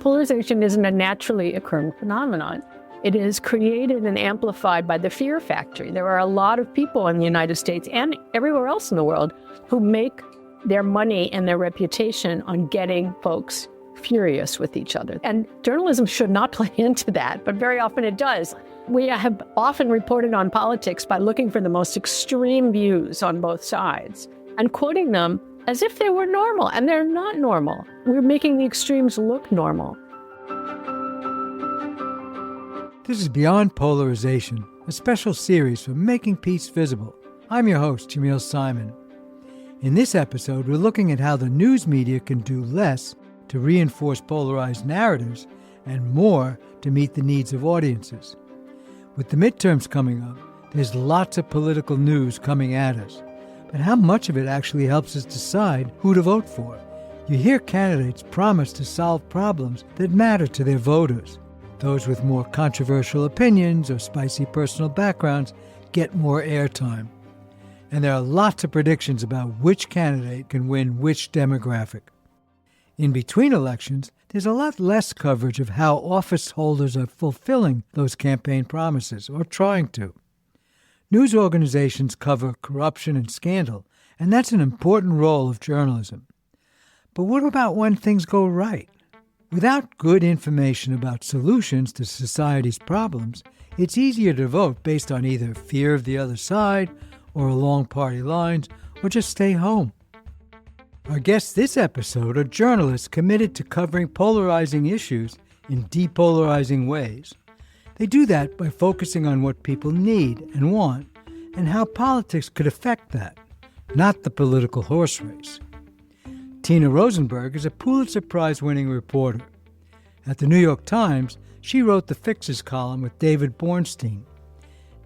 Polarization isn't a naturally occurring phenomenon. It is created and amplified by the fear factory. There are a lot of people in the United States and everywhere else in the world who make their money and their reputation on getting folks furious with each other. And journalism should not play into that, but very often it does. We have often reported on politics by looking for the most extreme views on both sides and quoting them as if they were normal, and they're not normal. We're making the extremes look normal. This is Beyond Polarization, a special series for Making Peace Visible. I'm your host, Jamil Simon. In this episode, we're looking at how the news media can do less to reinforce polarized narratives and more to meet the needs of audiences. With the midterms coming up, there's lots of political news coming at us. But how much of it actually helps us decide who to vote for? You hear candidates promise to solve problems that matter to their voters. Those with more controversial opinions or spicy personal backgrounds get more airtime. And there are lots of predictions about which candidate can win which demographic. In between elections, there's a lot less coverage of how office holders are fulfilling those campaign promises, or trying to. News organizations cover corruption and scandal, and that's an important role of journalism. But what about when things go right? Without good information about solutions to society's problems, it's easier to vote based on either fear of the other side, or along party lines, or just stay home. Our guests this episode are journalists committed to covering polarizing issues in depolarizing ways. They do that by focusing on what people need and want, and how politics could affect that, not the political horse race. Tina Rosenberg is a Pulitzer Prize-winning reporter. At the New York Times, she wrote the Fixes column with David Bornstein.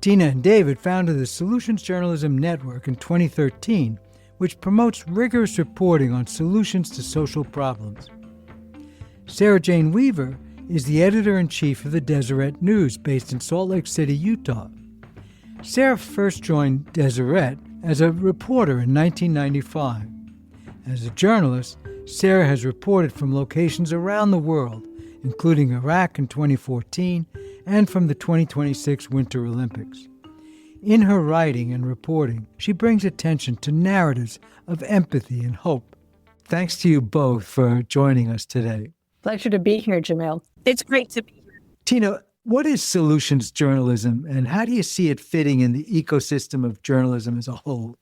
Tina and David founded the Solutions Journalism Network in 2013, which promotes rigorous reporting on solutions to social problems. Sarah Jane Weaver is the editor-in-chief of the Deseret News, based in Salt Lake City, Utah. Sarah first joined Deseret as a reporter in 1995. As a journalist, Sarah has reported from locations around the world, including Iraq in 2014 and from the 2026 Winter Olympics. In her writing and reporting, she brings attention to narratives of empathy and hope. Thanks to you both for joining us today. Pleasure to be here, Jamil. It's great to be here. Tina, what is solutions journalism, and how do you see it fitting in the ecosystem of journalism as a whole?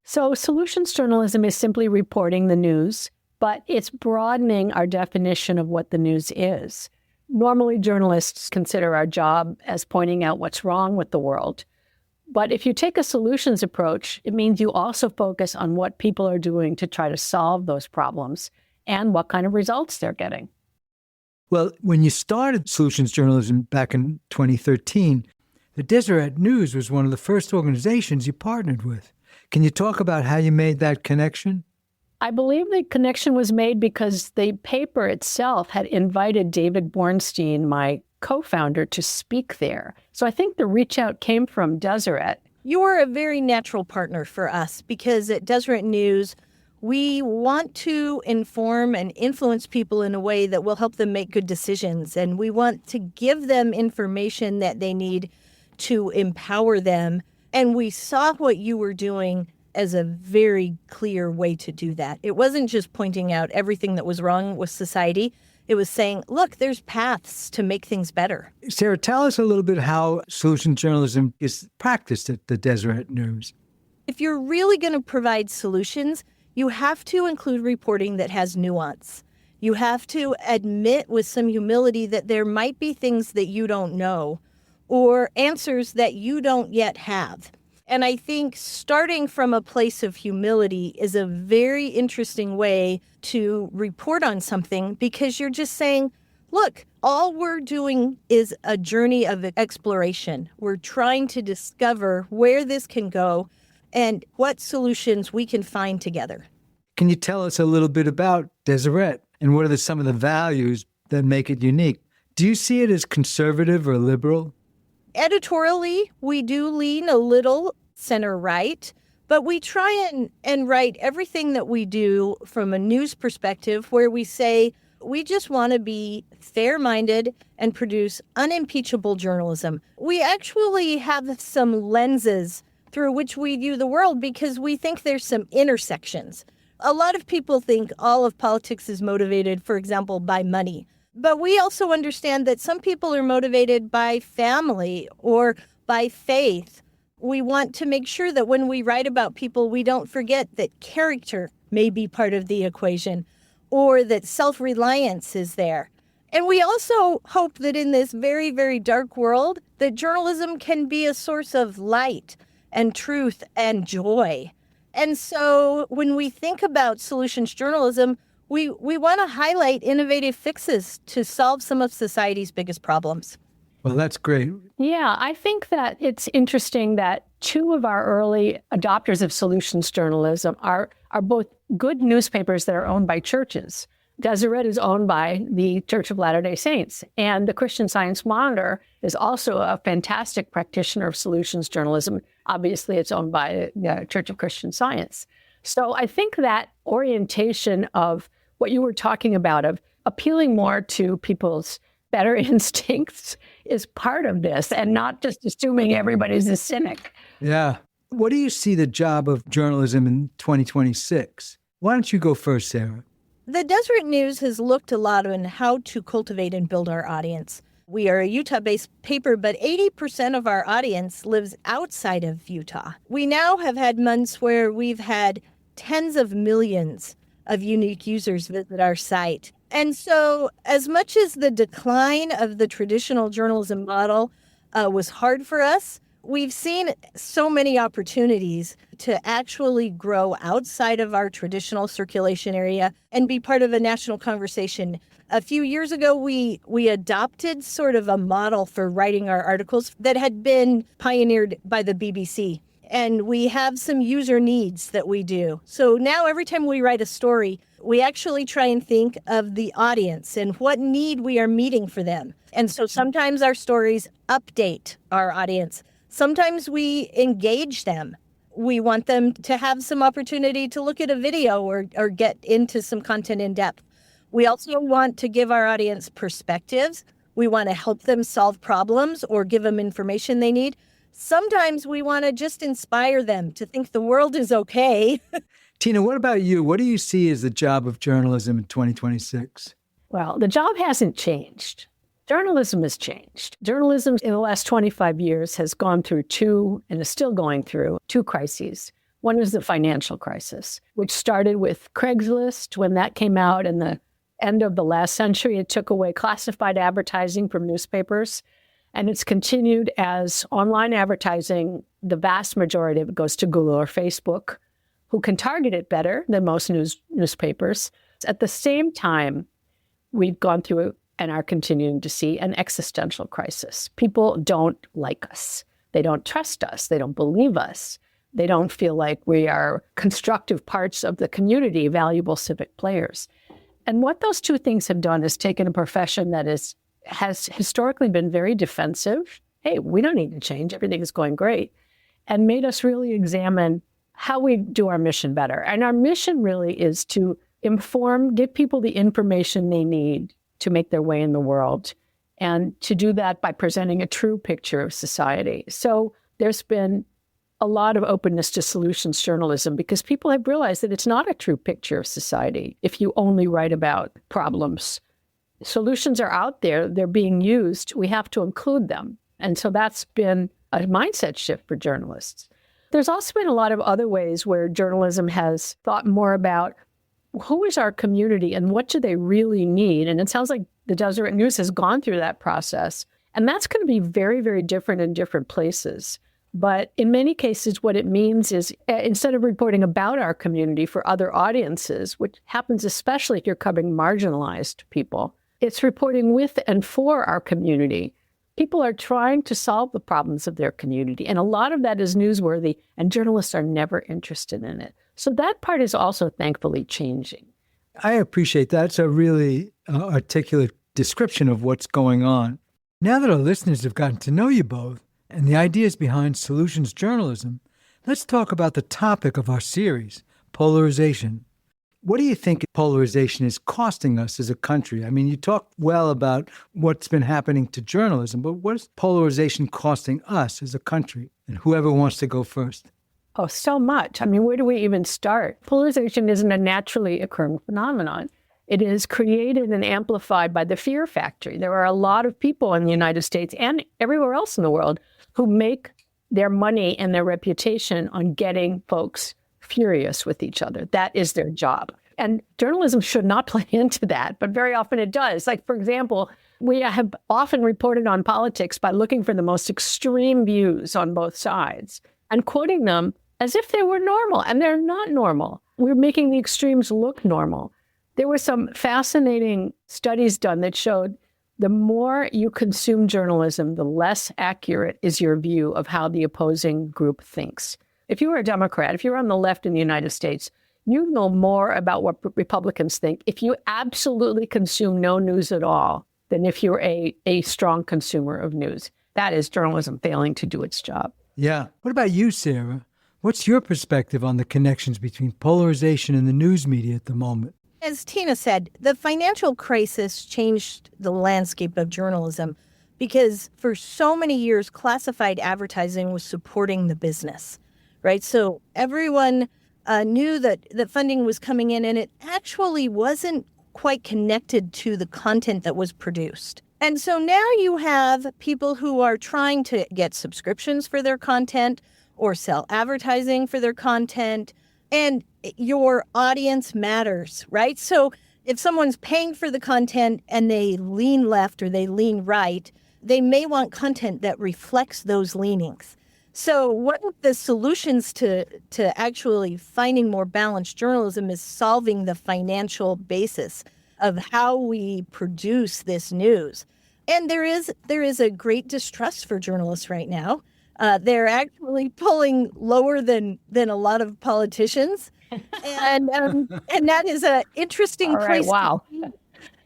So solutions journalism is simply reporting the news, but it's broadening our definition of what the news is. Normally, journalists consider our job as pointing out what's wrong with the world. But if you take a solutions approach, it means you also focus on what people are doing to try to solve those problems and what kind of results they're getting. Well, when you started solutions journalism back in 2013, the Deseret News was one of the first organizations you partnered with. Can you talk about how you made that connection? I believe the connection was made because the paper itself had invited David Bornstein, my co-founder, to speak there. So I think the reach out came from Deseret. You're a very natural partner for us because at Deseret News, we want to inform and influence people in a way that will help them make good decisions. And we want to give them information that they need to empower them. And we saw what you were doing as a very clear way to do that. It wasn't just pointing out everything that was wrong with society. It was saying, look, there's paths to make things better. Sarah, tell us a little bit how solutions journalism is practiced at the Deseret News. If you're really going to provide solutions, you have to include reporting that has nuance. You have to admit with some humility that there might be things that you don't know or answers that you don't yet have. And I think starting from a place of humility is a very interesting way to report on something because you're just saying, look, all we're doing is a journey of exploration. We're trying to discover where this can go and what solutions we can find together. Can you tell us a little bit about Deseret and what are some of the values that make it unique? Do you see it as conservative or liberal? Editorially, we do lean a little center-right, but we try and write everything that we do from a news perspective where we say We just want to be fair-minded and produce unimpeachable journalism. We actually have some lenses through which we view the world because we think there's some intersections. A lot of people think all of politics is motivated, for example, by money. But we also understand that some people are motivated by family or by faith. We want to make sure that when we write about people, we don't forget that character may be part of the equation or that self-reliance is there. And we also hope that in this very, very dark world, that journalism can be a source of light and truth and joy. And so when we think about solutions journalism, we want to highlight innovative fixes to solve some of society's biggest problems. Well, that's great. Yeah, I think that it's interesting that two of our early adopters of solutions journalism are both good newspapers that are owned by churches. Deseret is owned by the Church of Latter-day Saints, and the Christian Science Monitor is also a fantastic practitioner of solutions journalism. Obviously, it's owned by the Church of Christian Science. So I think that orientation of what you were talking about, of appealing more to people's better instincts, is part of this, and not just assuming everybody's a cynic. Yeah. What do you see the job of journalism in 2026? Why don't you go first, Sarah? The Deseret News has looked a lot on how to cultivate and build our audience. We are a Utah-based paper, but 80% of our audience lives outside of Utah. We now have had months where we've had tens of millions of unique users visit our site. And so as much as the decline of the traditional journalism model was hard for us, we've seen so many opportunities to actually grow outside of our traditional circulation area and be part of a national conversation. A few years ago, we adopted sort of a model for writing our articles that had been pioneered by the BBC. And we have some user needs that we do. So now every time we write a story, we actually try and think of the audience and what need we are meeting for them. And so sometimes our stories update our audience. Sometimes we engage them. We want them to have some opportunity to look at a video or get into some content in depth. We also want to give our audience perspectives. We want to help them solve problems or give them information they need. Sometimes we want to just inspire them to think the world is okay. Tina, what about you? What do you see as the job of journalism in 2026? Well, the job hasn't changed. Journalism has changed. Journalism in the last 25 years has gone through and is still going through two crises. One is the financial crisis, which started with Craigslist. When that came out in the end of the last century, it took away classified advertising from newspapers. And it's continued as online advertising. The vast majority of it goes to Google or Facebook, who can target it better than most newspapers. At the same time, we've gone through and are continuing to see an existential crisis. People don't like us. They don't trust us. They don't believe us. They don't feel like we are constructive parts of the community, valuable civic players. And what those two things have done is taken a profession that has historically been very defensive. Hey, we don't need to change. Everything is going great. And made us really examine how we do our mission better. And our mission really is to inform, give people the information they need to make their way in the world, and to do that by presenting a true picture of society. So there's been a lot of openness to solutions journalism because people have realized that it's not a true picture of society if you only write about problems. Solutions are out there, they're being used, we have to include them. And so that's been a mindset shift for journalists. There's also been a lot of other ways where journalism has thought more about who is our community and what do they really need? And it sounds like the Deseret News has gone through that process. And that's going to be very, very different in different places. But in many cases, what it means is instead of reporting about our community for other audiences, which happens especially if you're covering marginalized people, it's reporting with and for our community. People are trying to solve the problems of their community. And a lot of that is newsworthy, and journalists are never interested in it. So that part is also thankfully changing. I appreciate that. It's a really articulate description of what's going on. Now that our listeners have gotten to know you both and the ideas behind solutions journalism, let's talk about the topic of our series, polarization. What do you think polarization is costing us as a country? I mean, you talk well about what's been happening to journalism, but what is polarization costing us as a country? And whoever wants to go first. Oh, so much. I mean, where do we even start? Polarization isn't a naturally occurring phenomenon. It is created and amplified by the fear factory. There are a lot of people in the United States and everywhere else in the world who make their money and their reputation on getting folks furious with each other. That is their job. And journalism should not play into that, but very often it does. Like, for example, we have often reported on politics by looking for the most extreme views on both sides and quoting them as if they were normal, and they're not normal. We're making the extremes look normal. There were some fascinating studies done that showed the more you consume journalism, the less accurate is your view of how the opposing group thinks. If you were a Democrat, if you're on the left in the United States, you know more about what Republicans think if you absolutely consume no news at all than if you're a strong consumer of news. That is journalism failing to do its job. Yeah. What about you, Sarah? What's your perspective on the connections between polarization and the news media at the moment? As Tina said, the financial crisis changed the landscape of journalism because for so many years, classified advertising was supporting the business, right? So everyone knew that funding was coming in, and it actually wasn't quite connected to the content that was produced. And so now you have people who are trying to get subscriptions for their content or sell advertising for their content, and your audience matters, right? So if someone's paying for the content and they lean left or they lean right, they may want content that reflects those leanings. So one of the solutions to actually finding more balanced journalism is solving the financial basis of how we produce this news. And there is a great distrust for journalists right now. They're actually polling lower than a lot of politicians. And that is an interesting All right, place. wow.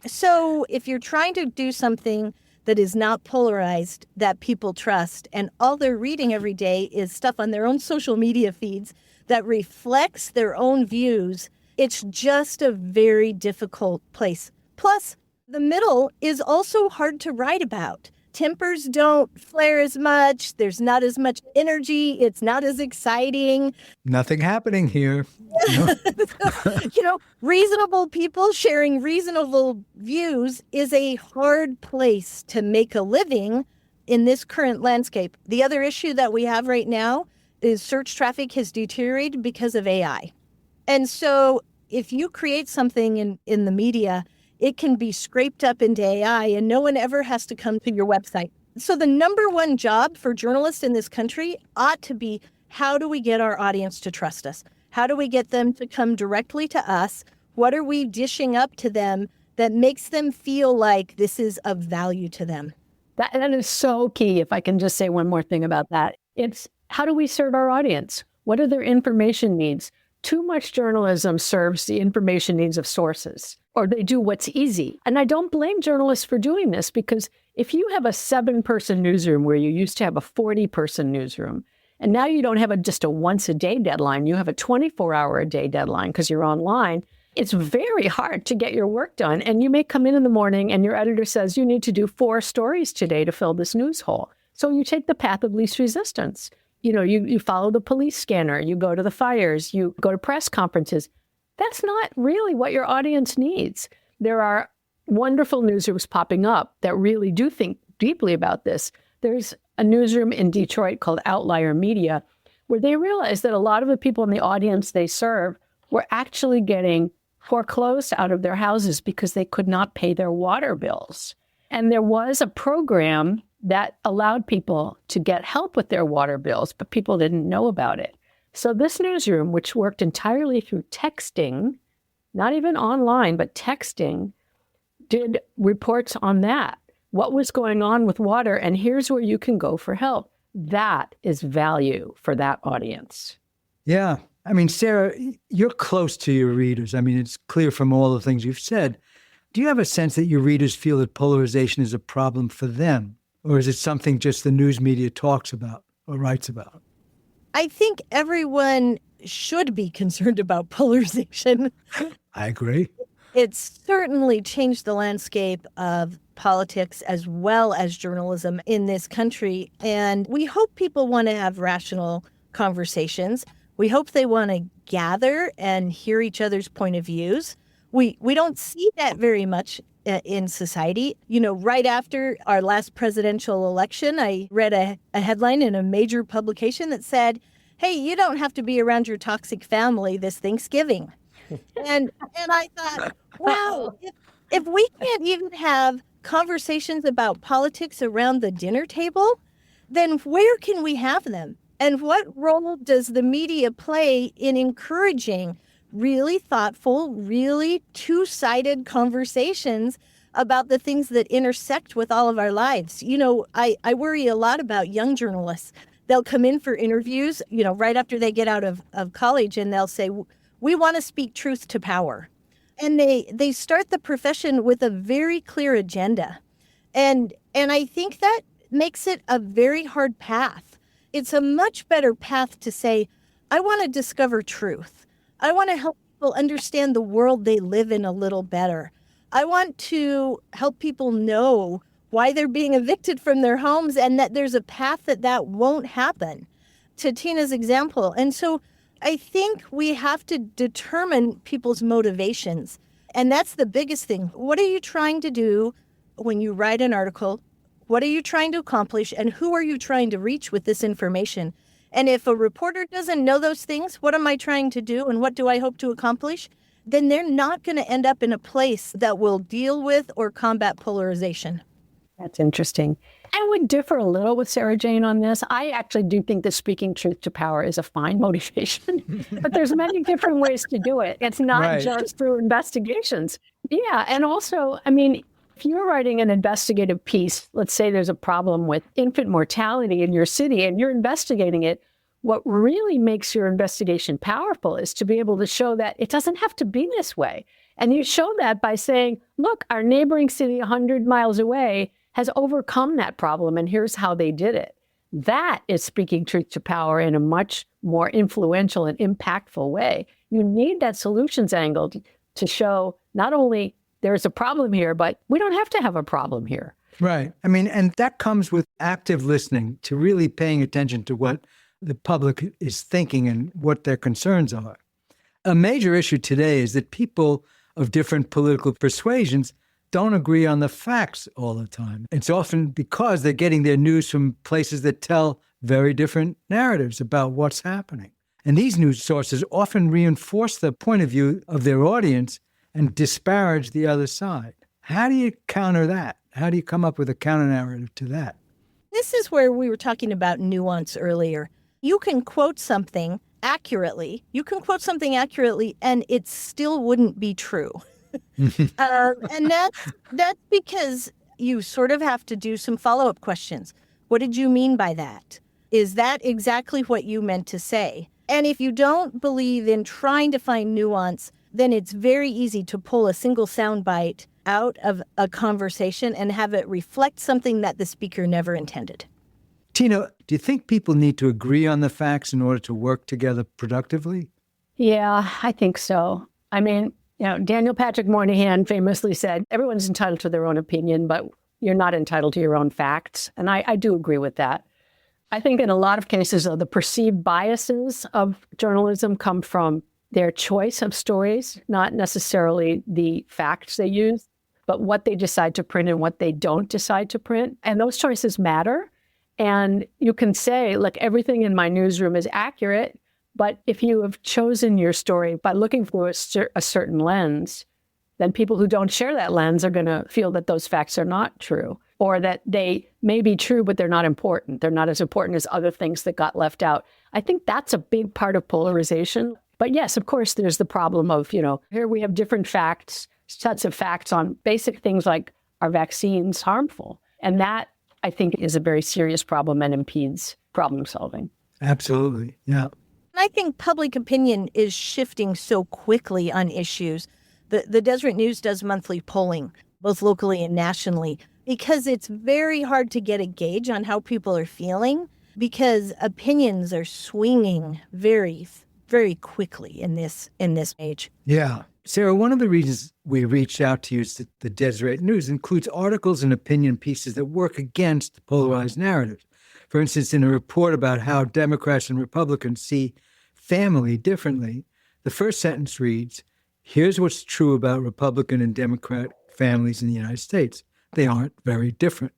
So if you're trying to do something that is not polarized, that people trust, and all they're reading every day is stuff on their own social media feeds that reflects their own views, it's just a very difficult place. Plus, the middle is also hard to write about. Tempers don't flare as much. There's not as much energy. It's not as exciting. Nothing happening here. Reasonable people sharing reasonable views is a hard place to make a living in this current landscape. The other issue that we have right now is search traffic has deteriorated because of AI. And so if you create something in the media, it can be scraped up into AI and no one ever has to come to your website. So the number one job for journalists in this country ought to be, how do we get our audience to trust us? How do we get them to come directly to us? What are we dishing up to them that makes them feel like this is of value to them? That is so key. If I can just say one more thing about that, it's how do we serve our audience? What are their information needs? Too much journalism serves the information needs of sources, or they do what's easy. And I don't blame journalists for doing this, because if you have a 7-person newsroom where you used to have a 40-person newsroom, and now you don't have just a once-a-day deadline, you have a 24-hour-a-day deadline because you're online, it's very hard to get your work done. And you may come in the morning and your editor says, you need to do 4 stories today to fill this news hole. So you take the path of least resistance. You follow the police scanner, you go to the fires, you go to press conferences. That's not really what your audience needs. There are wonderful newsrooms popping up that really do think deeply about this. There's a newsroom in Detroit called Outlier Media, where they realized that a lot of the people in the audience they serve were actually getting foreclosed out of their houses because they could not pay their water bills. And there was a program that allowed people to get help with their water bills, but people didn't know about it. So this newsroom, which worked entirely through texting, not even online, but texting, did reports on that. What was going on with water, and here's where you can go for help. That is value for that audience. Yeah. I mean, Sarah, you're close to your readers. I mean, it's clear from all the things you've said. Do you have a sense that your readers feel that polarization is a problem for them? Or is it something just the news media talks about or writes about? I think everyone should be concerned about polarization. I agree. It's certainly changed the landscape of politics as well as journalism in this country. And we hope people want to have rational conversations. We hope they want to gather and hear each other's point of views. We don't see that very much in society. You know, right after our last presidential election, I read a headline in a major publication that said, hey, you don't have to be around your toxic family this Thanksgiving. And I thought, wow, if we can't even have conversations about politics around the dinner table, then where can we have them? And what role does the media play in encouraging really thoughtful, really two-sided conversations about the things that intersect with all of our lives? You know, I worry a lot about young journalists. They'll come in for interviews, you know, right after they get out of college, and they'll say, we want to speak truth to power. And they start the profession with a very clear agenda. And I think that makes it a very hard path. It's a much better path to say, I want to discover truth. I want to help people understand the world they live in a little better. I want to help people know why they're being evicted from their homes and that there's a path that won't happen, to Tina's example. And so I think we have to determine people's motivations. And that's the biggest thing. What are you trying to do when you write an article? What are you trying to accomplish? And who are you trying to reach with this information? And if a reporter doesn't know those things, what am I trying to do? And what do I hope to accomplish? Then they're not going to end up in a place that will deal with or combat polarization. That's interesting. I would differ a little with Sarah Jane on this. I actually do think that speaking truth to power is a fine motivation, but there's many different ways to do it. It's not just through investigations. Yeah. And also, I mean, if you're writing an investigative piece, let's say there's a problem with infant mortality in your city and you're investigating it, what really makes your investigation powerful is to be able to show that it doesn't have to be this way. And you show that by saying, look, our neighboring city 100 miles away has overcome that problem, and here's how they did it. That is speaking truth to power in a much more influential and impactful way. You need that solutions angle to show not only there's a problem here, but we don't have to have a problem here. Right. I mean, and that comes with active listening, to really paying attention to what the public is thinking and what their concerns are. A major issue today is that people of different political persuasions don't agree on the facts all the time. It's often because they're getting their news from places that tell very different narratives about what's happening. And these news sources often reinforce the point of view of their audience and disparage the other side. How do you counter that? How do you come up with a counter narrative to that? This is where we were talking about nuance earlier. You can quote something accurately. And it still wouldn't be true. And that's because you sort of have to do some follow-up questions. What did you mean by that? Is that exactly what you meant to say? And if you don't believe in trying to find nuance, then it's very easy to pull a single soundbite out of a conversation and have it reflect something that the speaker never intended. Tina, do you think people need to agree on the facts in order to work together productively? Yeah, I think so. I mean, you know, Daniel Patrick Moynihan famously said, everyone's entitled to their own opinion, but you're not entitled to your own facts. And I do agree with that. I think in a lot of cases, though, the perceived biases of journalism come from their choice of stories, not necessarily the facts they use, but what they decide to print and what they don't decide to print. And those choices matter. And you can say, look, everything in my newsroom is accurate, but if you have chosen your story by looking through a certain lens, then people who don't share that lens are going to feel that those facts are not true, or that they may be true, but they're not important. They're not as important as other things that got left out. I think that's a big part of polarization. But yes, of course, there's the problem of, you know, here we have different facts, sets of facts on basic things like, are vaccines harmful? And that, I think, is a very serious problem and impedes problem solving. Absolutely. Yeah. I think public opinion is shifting so quickly on issues. The Deseret News does monthly polling, both locally and nationally, because it's very hard to get a gauge on how people are feeling, because opinions are swinging very, very quickly in this age. Yeah. Sarah, one of the reasons we reached out to you is that the Deseret News includes articles and opinion pieces that work against the polarized narrative. For instance, in a report about how Democrats and Republicans see family differently, the first sentence reads, "Here's what's true about Republican and Democrat families in the United States. They aren't very different."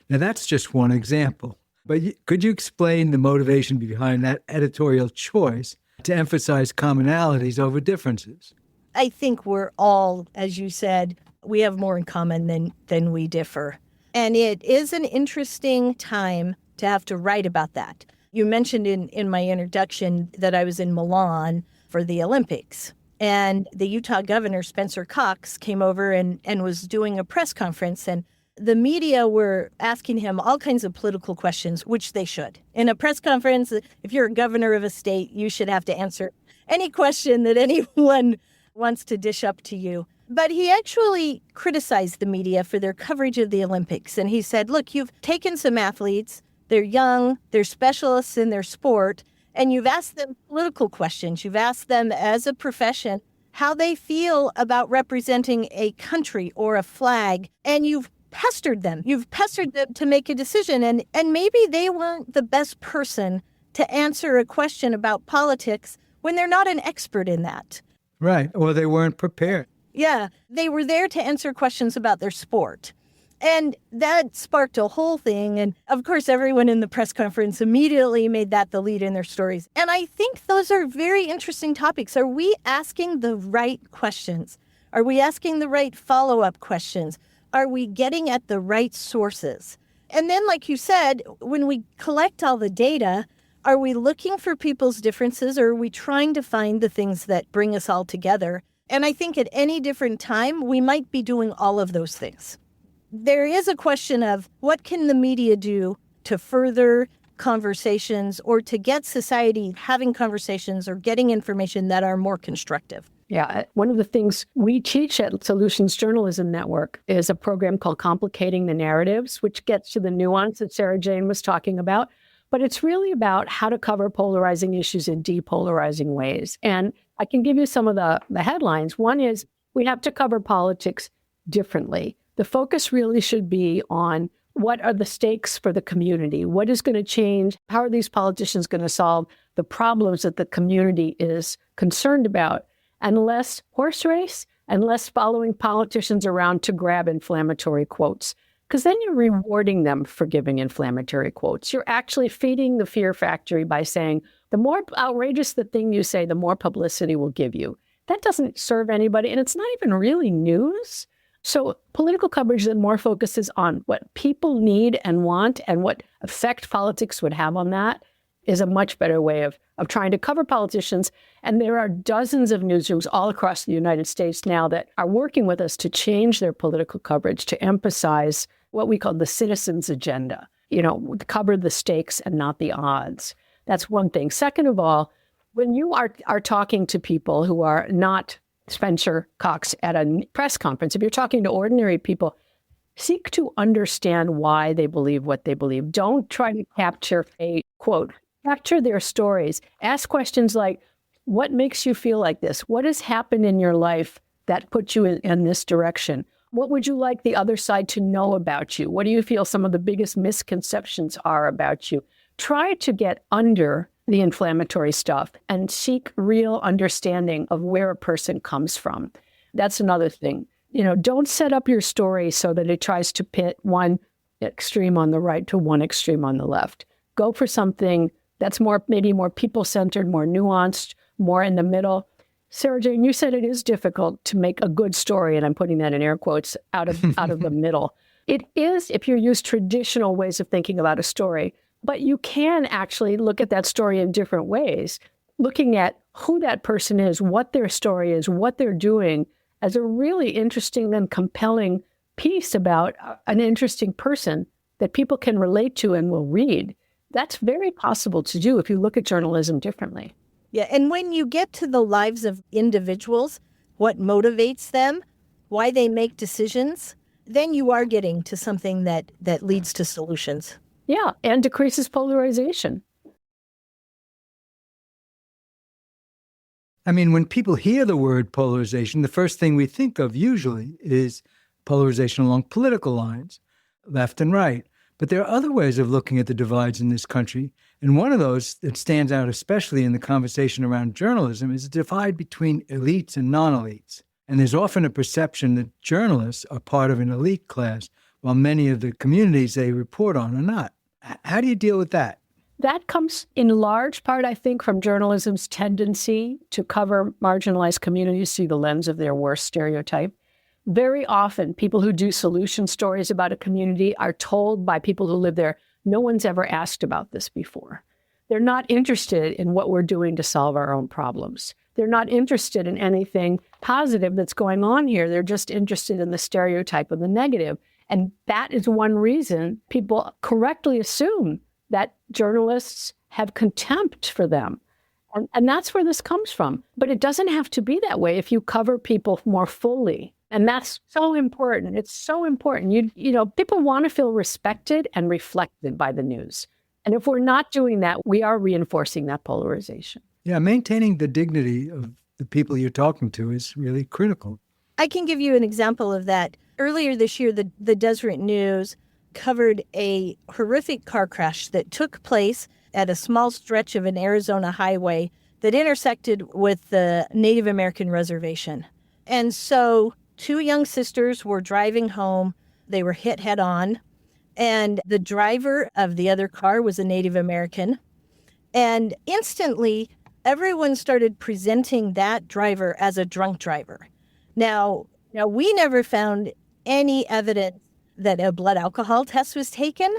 Now, that's just one example. But could you explain the motivation behind that editorial choice to emphasize commonalities over differences? I think we're all, as you said, we have more in common than we differ. And it is an interesting time to have to write about that. You mentioned in my introduction that I was in Milan for the Olympics. And the Utah governor, Spencer Cox, came over and was doing a press conference. And the media were asking him all kinds of political questions, which they should. In a press conference, if you're a governor of a state, you should have to answer any question that anyone wants to dish up to you. But he actually criticized the media for their coverage of the Olympics. And he said, look, you've taken some athletes, they're young, they're specialists in their sport, and you've asked them political questions. You've asked them as a profession how they feel about representing a country or a flag, and you've pestered them. You've pestered them to make a decision, and maybe they weren't the best person to answer a question about politics when they're not an expert in that. Right, or they weren't prepared. Yeah, they were there to answer questions about their sport. And that sparked a whole thing. And of course, everyone in the press conference immediately made that the lead in their stories. And I think those are very interesting topics. Are we asking the right questions? Are we asking the right follow-up questions? Are we getting at the right sources? And then, like you said, when we collect all the data, are we looking for people's differences, or are we trying to find the things that bring us all together? And I think at any different time, we might be doing all of those things. There is a question of what can the media do to further conversations or to get society having conversations or getting information that are more constructive? Yeah, one of the things we teach at Solutions Journalism Network is a program called Complicating the Narratives, which gets to the nuance that Sarah Jane was talking about. But it's really about how to cover polarizing issues in depolarizing ways. And I can give you some of the headlines. One is we have to cover politics differently. The focus really should be on what are the stakes for the community? What is going to change? How are these politicians going to solve the problems that the community is concerned about? And less horse race and less following politicians around to grab inflammatory quotes. Because then you're rewarding them for giving inflammatory quotes. You're actually feeding the fear factory by saying, the more outrageous the thing you say, the more publicity we'll give you. That doesn't serve anybody, and it's not even really news. So political coverage that more focuses on what people need and want and what effect politics would have on that is a much better way of trying to cover politicians. And there are dozens of newsrooms all across the United States now that are working with us to change their political coverage to emphasize what we call the citizens' agenda, cover the stakes and not the odds. That's one thing. Second of all, when you are talking to people who are not Spencer Cox at a press conference, if you're talking to ordinary people, seek to understand why they believe what they believe. Don't try to capture a quote. Capture their stories. Ask questions like, what makes you feel like this? What has happened in your life that put you in this direction? What would you like the other side to know about you? What do you feel some of the biggest misconceptions are about you? Try to get under the inflammatory stuff and seek real understanding of where a person comes from. That's another thing. Don't set up your story so that it tries to pit one extreme on the right to one extreme on the left. Go for something that's maybe more people-centered, more nuanced, more in the middle. Sarah Jane, you said it is difficult to make a good story, and I'm putting that in air quotes, out of the middle. It is if you use traditional ways of thinking about a story, but you can actually look at that story in different ways, looking at who that person is, what their story is, what they're doing, as a really interesting and compelling piece about an interesting person that people can relate to and will read. That's very possible to do if you look at journalism differently. Yeah, and when you get to the lives of individuals, what motivates them, why they make decisions, then you are getting to something that leads to solutions. Yeah, and decreases polarization. I mean, when people hear the word polarization, the first thing we think of usually is polarization along political lines, left and right. But there are other ways of looking at the divides in this country. And one of those that stands out, especially in the conversation around journalism, is the divide between elites and non-elites. And there's often a perception that journalists are part of an elite class, while many of the communities they report on are not. How do you deal with that? That comes in large part, I think, from journalism's tendency to cover marginalized communities through the lens of their worst stereotype. Very often, people who do solution stories about a community are told by people who live there, no one's ever asked about this before. They're not interested in what we're doing to solve our own problems. They're not interested in anything positive that's going on here. They're just interested in the stereotype of the negative. And that is one reason people correctly assume that journalists have contempt for them. And that's where this comes from. But it doesn't have to be that way if you cover people more fully. And that's so important. It's so important. You know, people want to feel respected and reflected by the news. And if we're not doing that, we are reinforcing that polarization. Yeah, maintaining the dignity of the people you're talking to is really critical. I can give you an example of that. Earlier this year, the Deseret News covered a horrific car crash that took place at a small stretch of an Arizona highway that intersected with the Native American reservation. And so 2 young sisters were driving home. They were hit head on. And the driver of the other car was a Native American. And instantly, everyone started presenting that driver as a drunk driver. Now we never found any evidence that a blood alcohol test was taken,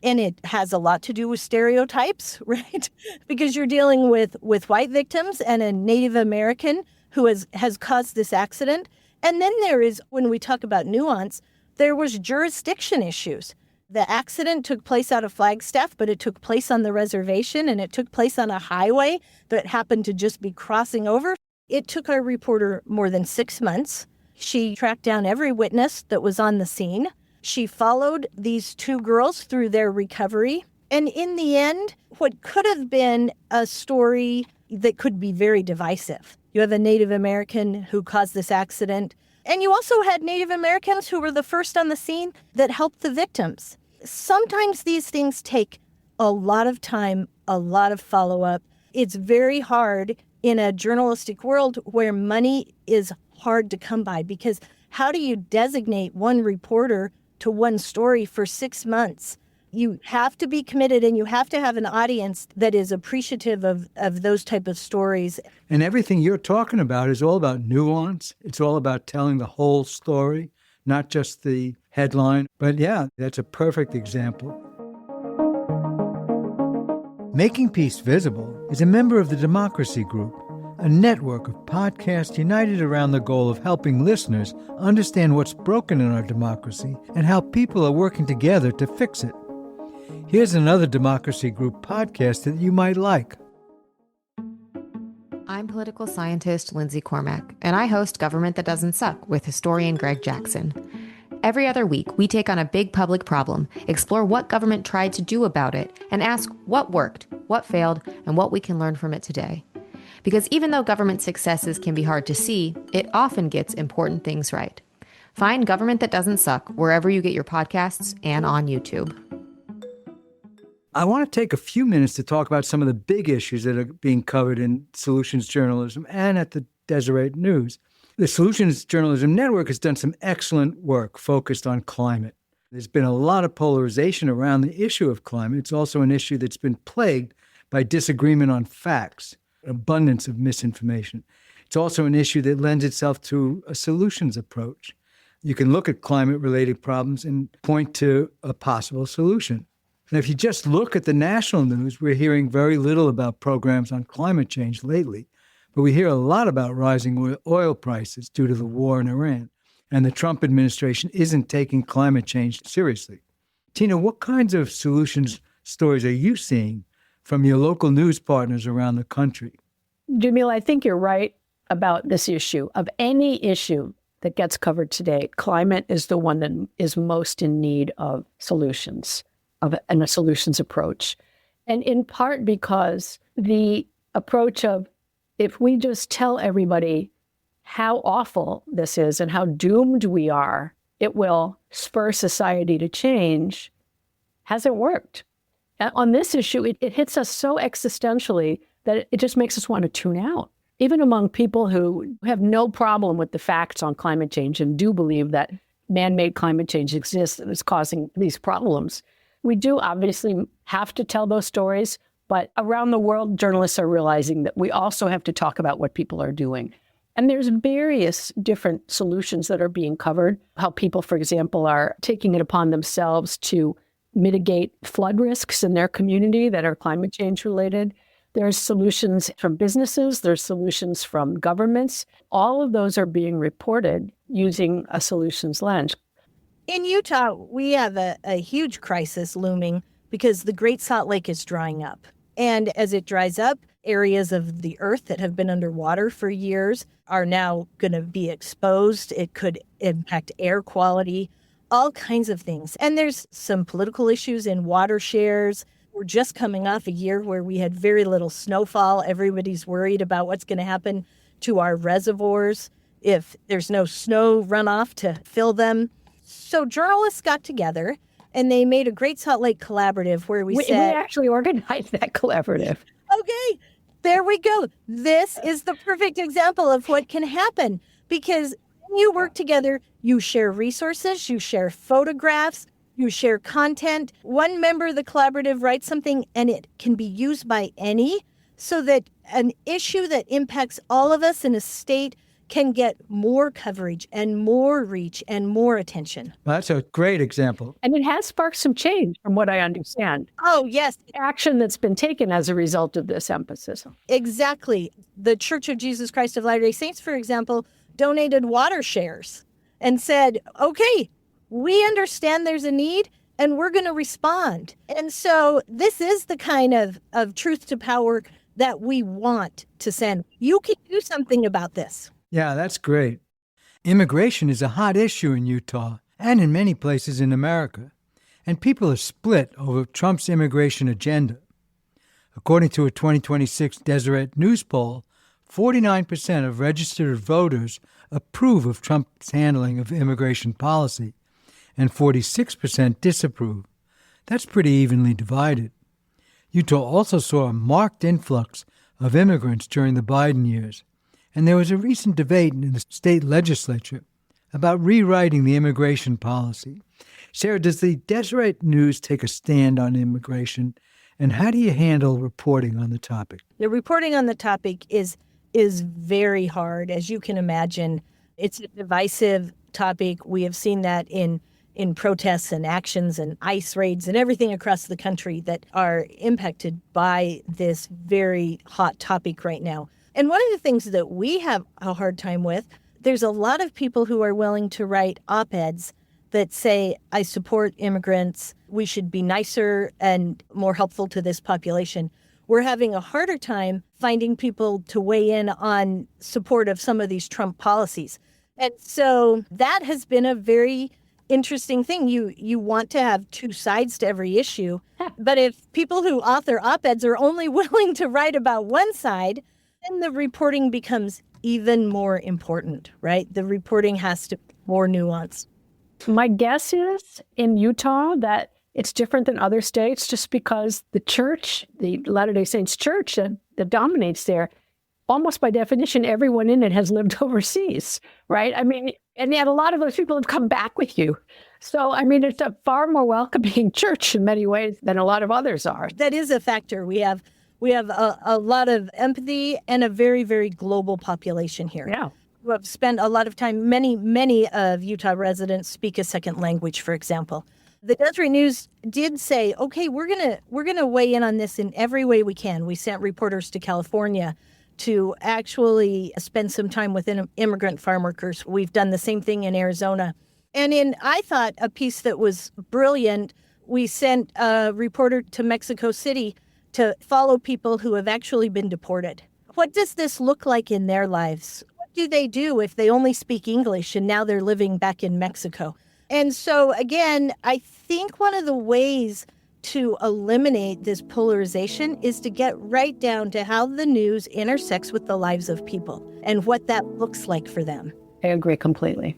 and it has a lot to do with stereotypes, right? Because you're dealing with white victims and a Native American who has caused this accident. And then there is, when we talk about nuance, there was jurisdiction issues. The accident took place out of Flagstaff, but it took place on the reservation, and it took place on a highway that happened to just be crossing over. It took our reporter more than 6 months. She tracked down every witness that was on the scene. She followed these 2 girls through their recovery. And in the end, what could have been a story that could be very divisive. You have a Native American who caused this accident. And you also had Native Americans who were the first on the scene that helped the victims. Sometimes these things take a lot of time, a lot of follow-up. It's very hard in a journalistic world where money is hard to come by, because how do you designate one reporter to one story for 6 months? You have to be committed, and you have to have an audience that is appreciative of those type of stories. And everything you're talking about is all about nuance. It's all about telling the whole story, not just the headline. But yeah, that's a perfect example. Making Peace Visible is a member of the Democracy Group, a network of podcasts united around the goal of helping listeners understand what's broken in our democracy and how people are working together to fix it. Here's another Democracy Group podcast that you might like. I'm political scientist Lindsay Cormack, and I host Government That Doesn't Suck with historian Greg Jackson. Every other week, we take on a big public problem, explore what government tried to do about it, and ask what worked, what failed, and what we can learn from it today. Because even though government successes can be hard to see, it often gets important things right. Find Government That Doesn't Suck wherever you get your podcasts and on YouTube. I want to take a few minutes to talk about some of the big issues that are being covered in solutions journalism and at the Deseret News. The Solutions Journalism Network has done some excellent work focused on climate. There's been a lot of polarization around the issue of climate. It's also an issue that's been plagued by disagreement on facts, an abundance of misinformation. It's also an issue that lends itself to a solutions approach. You can look at climate-related problems and point to a possible solution. And if you just look at the national news, we're hearing very little about programs on climate change lately. But we hear a lot about rising oil prices due to the war in Iran. And the Trump administration isn't taking climate change seriously. Tina, what kinds of solutions stories are you seeing from your local news partners around the country? Jamil, I think you're right about this issue. Of any issue that gets covered today, climate is the one that is most in need of solutions, and a solutions approach. And in part because the approach of if we just tell everybody how awful this is and how doomed we are, it will spur society to change, hasn't worked. On this issue, it hits us so existentially that it just makes us want to tune out. Even among people who have no problem with the facts on climate change and do believe that man-made climate change exists and is causing these problems, we do obviously have to tell those stories. But around the world, journalists are realizing that we also have to talk about what people are doing. And there's various different solutions that are being covered. How people, for example, are taking it upon themselves to mitigate flood risks in their community that are climate change related. There's solutions from businesses. There's solutions from governments. All of those are being reported using a solutions lens. In Utah, we have a huge crisis looming because the Great Salt Lake is drying up. And as it dries up, areas of the earth that have been underwater for years are now going to be exposed. It could impact air quality, all kinds of things. And there's some political issues in water shares. We're just coming off a year where we had very little snowfall. Everybody's worried about what's going to happen to our reservoirs if there's no snow runoff to fill them. So journalists got together and they made a Great Salt Lake collaborative where we said... We actually organized that collaborative. Okay, there we go. This is the perfect example of what can happen because when you work together, you share resources, you share photographs, you share content. One member of the collaborative writes something and it can be used by any so that an issue that impacts all of us in a state can get more coverage and more reach and more attention. Well, that's a great example. And it has sparked some change from what I understand. Oh, yes. Action that's been taken as a result of this emphasis. Exactly. The Church of Jesus Christ of Latter-day Saints, for example, donated water shares and said, okay, we understand there's a need and we're going to respond. And so this is the kind of truth to power that we want to send. You can do something about this. Yeah, that's great. Immigration is a hot issue in Utah and in many places in America, and people are split over Trump's immigration agenda. According to a 2026 Deseret News poll, 49% of registered voters approve of Trump's handling of immigration policy, and 46% disapprove. That's pretty evenly divided. Utah also saw a marked influx of immigrants during the Biden years, and there was a recent debate in the state legislature about rewriting the immigration policy. Sarah, does the Deseret News take a stand on immigration, and how do you handle reporting on the topic? The reporting on the topic is very hard, as you can imagine. It's a divisive topic. We have seen that in protests and actions and ICE raids and everything across the country that are impacted by this very hot topic right now. And one of the things that we have a hard time with, there's a lot of people who are willing to write op-eds that say, I support immigrants, we should be nicer and more helpful to this population. We're having a harder time finding people to weigh in on support of some of these Trump policies. And so that has been a very interesting thing. You want to have two sides to every issue. But if people who author op-eds are only willing to write about one side, then the reporting becomes even more important, right? The reporting has to be more nuanced. My guess is in Utah that it's different than other states just because the church, the Latter-day Saints church that dominates there, almost by definition, everyone in it has lived overseas, right? I mean, and yet a lot of those people have come back with you. So, I mean, it's a far more welcoming church in many ways than a lot of others are. That is a factor. We have a lot of empathy and a very, very global population here. Yeah. We have spent a lot of time, many of Utah residents speak a second language, for example. The Deseret News did say, okay, we're gonna weigh in on this in every way we can. We sent reporters to California to actually spend some time with immigrant farm workers. We've done the same thing in Arizona. And I thought, a piece that was brilliant, we sent a reporter to Mexico City to follow people who have actually been deported. What does this look like in their lives? What do they do if they only speak English and now they're living back in Mexico? And so, again, I think one of the ways to eliminate this polarization is to get right down to how the news intersects with the lives of people and what that looks like for them. I agree completely.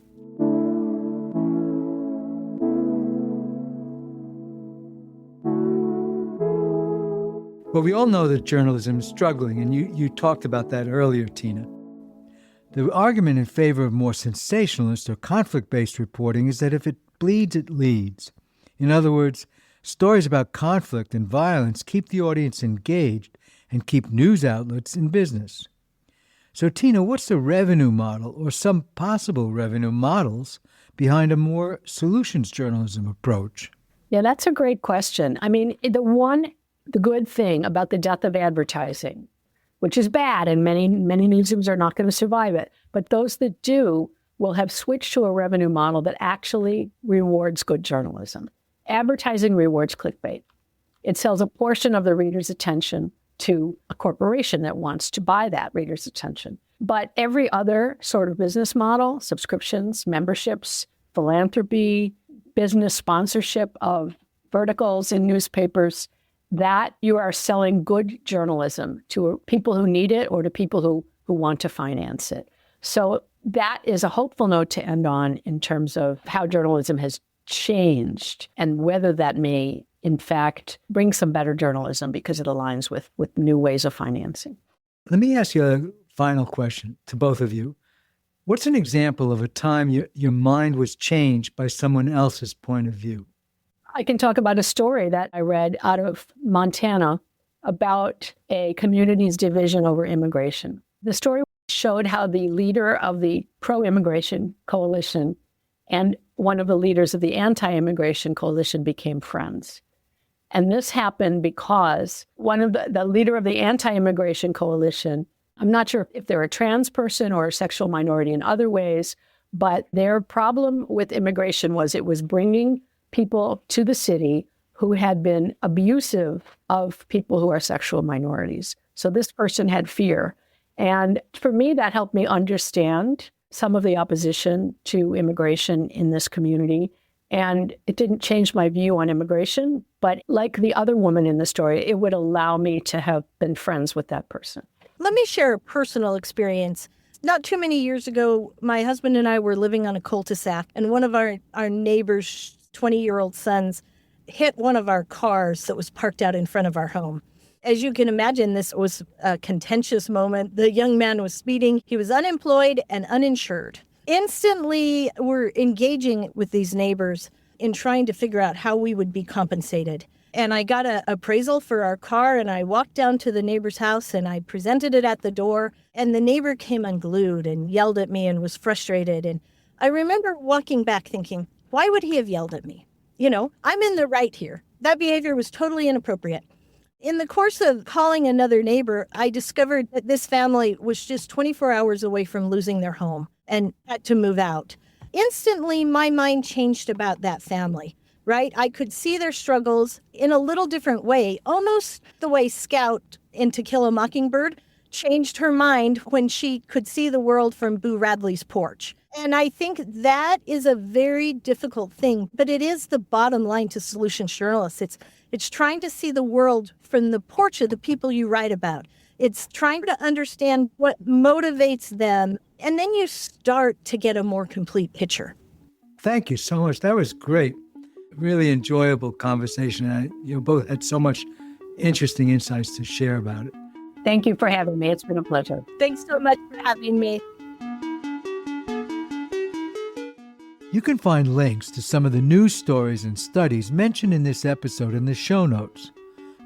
Well, we all know that journalism is struggling, and you talked about that earlier, Tina. The argument in favor of more sensationalist or conflict-based reporting is that if it bleeds, it leads. In other words, stories about conflict and violence keep the audience engaged and keep news outlets in business. So, Tina, what's the revenue model or some possible revenue models behind a more solutions journalism approach? Yeah, that's a great question. I mean, the good thing about the death of advertising, which is bad, and many newsrooms are not going to survive it, but those that do will have switched to a revenue model that actually rewards good journalism. Advertising rewards clickbait. It sells a portion of the reader's attention to a corporation that wants to buy that reader's attention. But every other sort of business model, subscriptions, memberships, philanthropy, business sponsorship of verticals in newspapers, that you are selling good journalism to people who need it or to people who want to finance it. So that is a hopeful note to end on in terms of how journalism has changed and whether that may, in fact, bring some better journalism because it aligns with new ways of financing. Let me ask you a final question to both of you. What's an example of a time your mind was changed by someone else's point of view? I can talk about a story that I read out of Montana about a community's division over immigration. The story showed how the leader of the pro-immigration coalition and one of the leaders of the anti-immigration coalition became friends. And this happened because one of the leader of the anti-immigration coalition, I'm not sure if they're a trans person or a sexual minority in other ways, but their problem with immigration was it was bringing people to the city who had been abusive of people who are sexual minorities. So this person had fear. And for me, that helped me understand some of the opposition to immigration in this community. And it didn't change my view on immigration, but like the other woman in the story, it would allow me to have been friends with that person. Let me share a personal experience. Not too many years ago, my husband and I were living on a cul-de-sac, and one of our neighbors' 20-year-old sons hit one of our cars that was parked out in front of our home. As you can imagine, this was a contentious moment. The young man was speeding. He was unemployed and uninsured. Instantly, we're engaging with these neighbors in trying to figure out how we would be compensated. And I got an appraisal for our car, and I walked down to the neighbor's house, and I presented it at the door, and the neighbor came unglued and yelled at me and was frustrated. And I remember walking back thinking, why would he have yelled at me? You know, I'm in the right here. That behavior was totally inappropriate. In the course of calling another neighbor, I discovered that this family was just 24 hours away from losing their home and had to move out. Instantly, my mind changed about that family, right? I could see their struggles in a little different way, almost the way Scout in To Kill a Mockingbird changed her mind when she could see the world from Boo Radley's porch. And I think that is a very difficult thing, but it is the bottom line to solutions journalists. It's trying to see the world from the porch of the people you write about. It's trying to understand what motivates them, and then you start to get a more complete picture. Thank you so much. That was great. Really enjoyable conversation. You both had so much interesting insights to share about it. Thank you for having me. It's been a pleasure. Thanks so much for having me. You can find links to some of the news stories and studies mentioned in this episode in the show notes.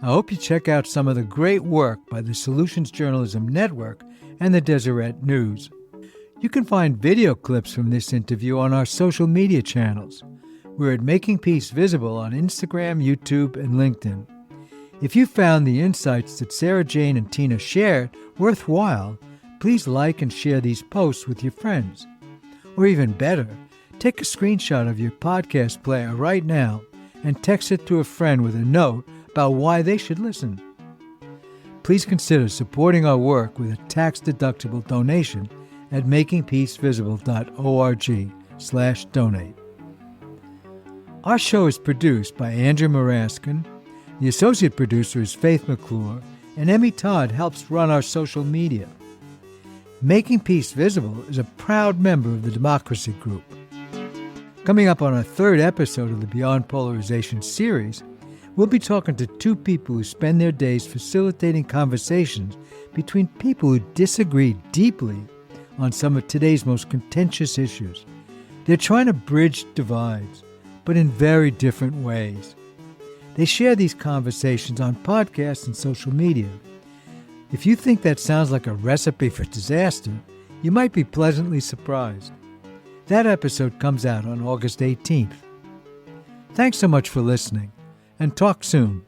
I hope you check out some of the great work by the Solutions Journalism Network and the Deseret News. You can find video clips from this interview on our social media channels. We're at Making Peace Visible on Instagram, YouTube, and LinkedIn. If you found the insights that Sarah Jane and Tina shared worthwhile, please like and share these posts with your friends. Or even better, take a screenshot of your podcast player right now and text it to a friend with a note about why they should listen. Please consider supporting our work with a tax-deductible donation at makingpeacevisible.org/donate. Our show is produced by Andrew Maraskin, The associate producer is Faith McClure, and Emmy Todd helps run our social media. Making Peace Visible is a proud member of the Democracy Group. Coming up on our third episode of the Beyond Polarization series, we'll be talking to two people who spend their days facilitating conversations between people who disagree deeply on some of today's most contentious issues. They're trying to bridge divides, but in very different ways. They share these conversations on podcasts and social media. If you think that sounds like a recipe for disaster, you might be pleasantly surprised. That episode comes out on August 18th. Thanks so much for listening, and talk soon.